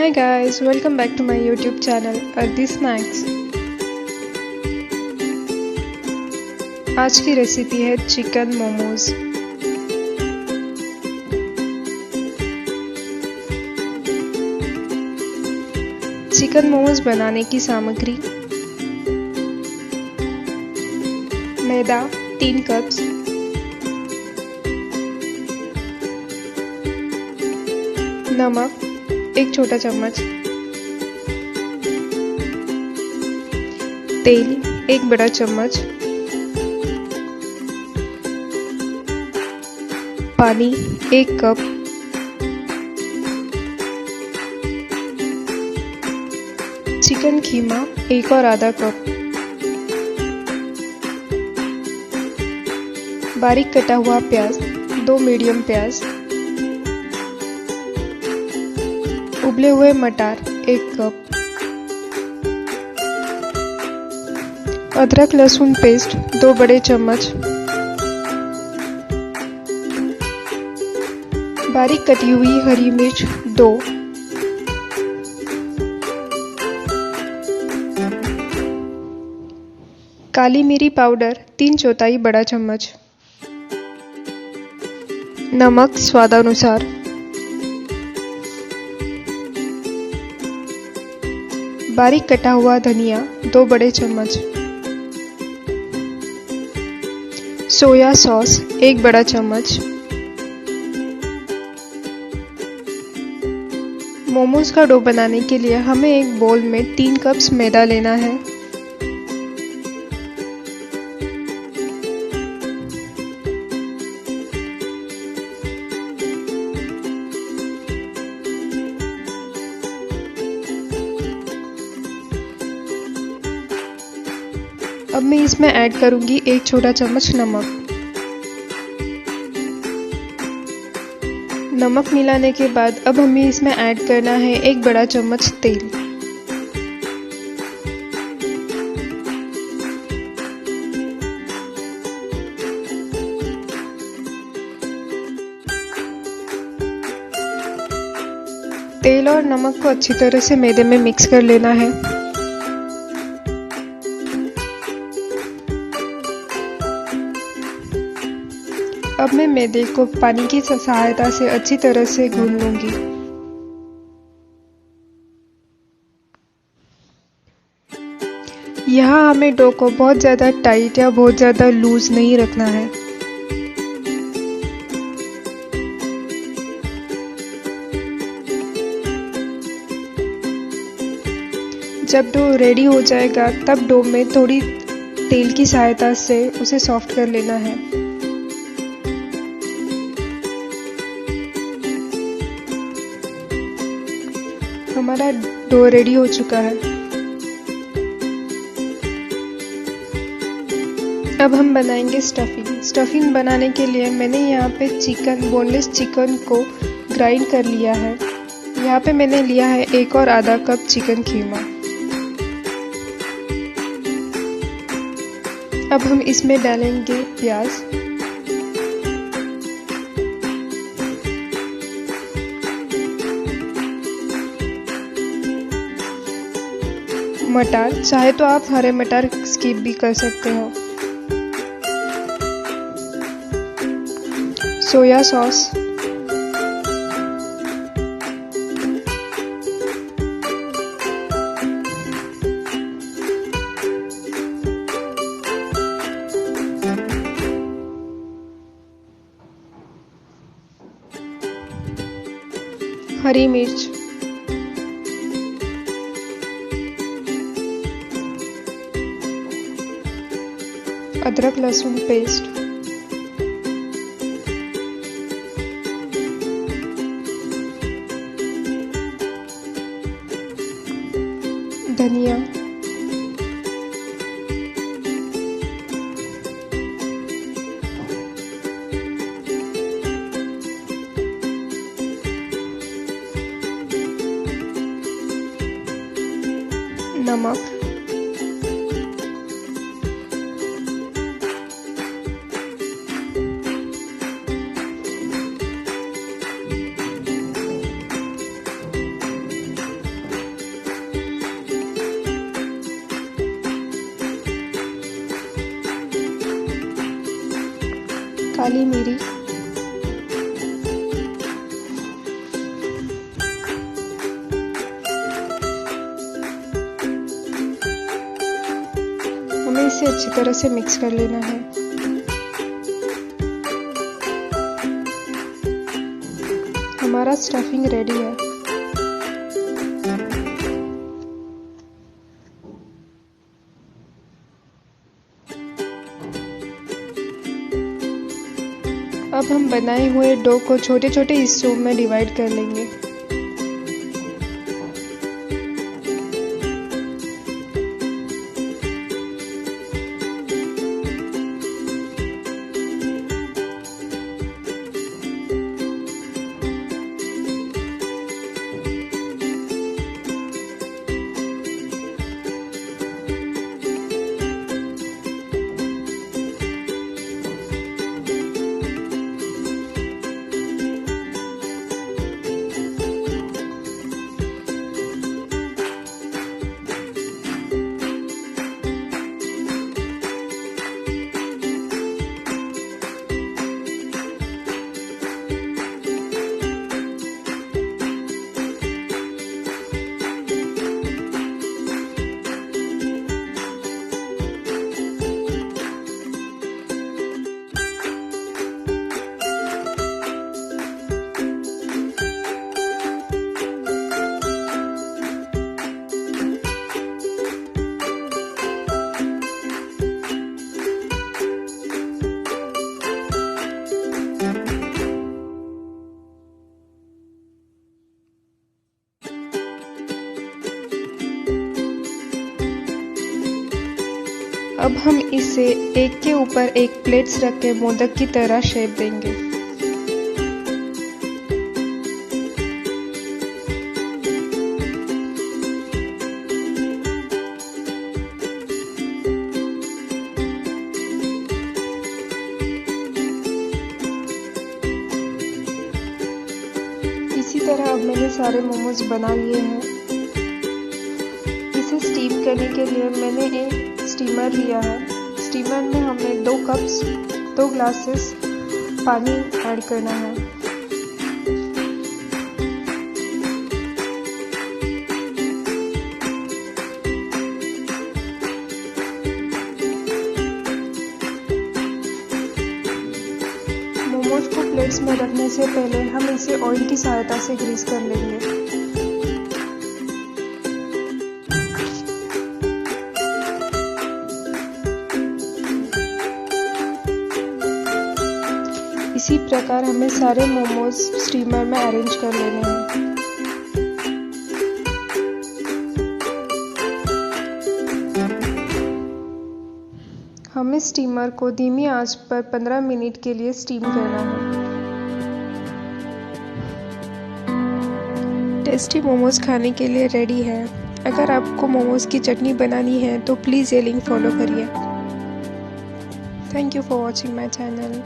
Hi guys, welcome back to my YouTube channel Earthy Snacks। आज की recipe है chicken momos. Chicken momos बनाने की सामग्री: मैदा 3 कप्स, नमक 1 छोटा चम्मच, तेल 1 बड़ा चम्मच, पानी 1 कप, चिकन खीमा 1 और आधा कप, बारीक कटा हुआ प्याज 2 मीडियम प्याज, उबले हुए मटार 1 कप, अदरक लहसुन पेस्ट 2 बड़े चम्मच, बारीक कटी हुई हरी मिर्च 2, काली मिरी पाउडर 3/4 बड़ा चम्मच, नमक स्वादानुसार, बारीक कटा हुआ धनिया 2 बड़े चम्मच, सोया सॉस 1 बड़ा चम्मच। मोमोज का डो बनाने के लिए हमें एक बोल में 3 कप्स मैदा लेना है। अब मैं इसमें ऐड करूंगी 1 छोटा चम्मच नमक। नमक मिलाने के बाद अब हमें इसमें ऐड करना है 1 बड़ा चम्मच तेल। तेल और नमक को अच्छी तरह से मैदे में मिक्स कर लेना है। अब मैं मैदे को पानी की सहायता से अच्छी तरह से गूंद लूंगी। यहाँ हमें डो को बहुत ज़्यादा टाइट या बहुत ज़्यादा लूज नहीं रखना है। जब डो रेडी हो जाएगा तब डो में थोड़ी तेल की सहायता से उसे सॉफ्ट कर लेना है। हमारा डो रेडी हो चुका है। अब हम बनाएंगे स्टफिंग। स्टफिंग बनाने के लिए मैंने यहाँ पे बोनलेस चिकन को ग्राइंड कर लिया है। यहाँ पे मैंने लिया है 1 और आधा कप चिकन खीमा। अब हम इसमें डालेंगे प्याज, मटार, चाहे तो आप हरे मटार स्किप भी कर सकते हो, सोया सॉस, हरी मिर्च, अदरक लहसुन पेस्ट, धनिया, नमक, काली मिरी, हमें इसे अच्छी तरह से मिक्स कर लेना है। हमारा स्टफिंग रेडी है। अब हम बनाए हुए डो को छोटे छोटे हिस्सों में डिवाइड कर लेंगे। अब हम इसे एक के ऊपर एक प्लेट्स रख के मोदक की तरह शेप देंगे। इसी तरह अब मैंने सारे मोमोज बना लिए हैं। इसे स्टीम करने के लिए मैंने एक स्टीमर लिया है। स्टीमर में हमें 2 ग्लासेस पानी ऐड करना है। मोमोज को प्लेट्स में रखने से पहले हम इसे ऑयल की सहायता से ग्रीस कर लेंगे। इसी प्रकार हमें सारे मोमोज स्टीमर में अरेंज कर लेने हैं। हमें स्टीमर को धीमी आंच पर 15 मिनट के लिए स्टीम करना है। टेस्टी मोमोज खाने के लिए रेडी है। अगर आपको मोमोज की चटनी बनानी है तो प्लीज़ ये लिंक फॉलो करिए। Thank you for watching my channel.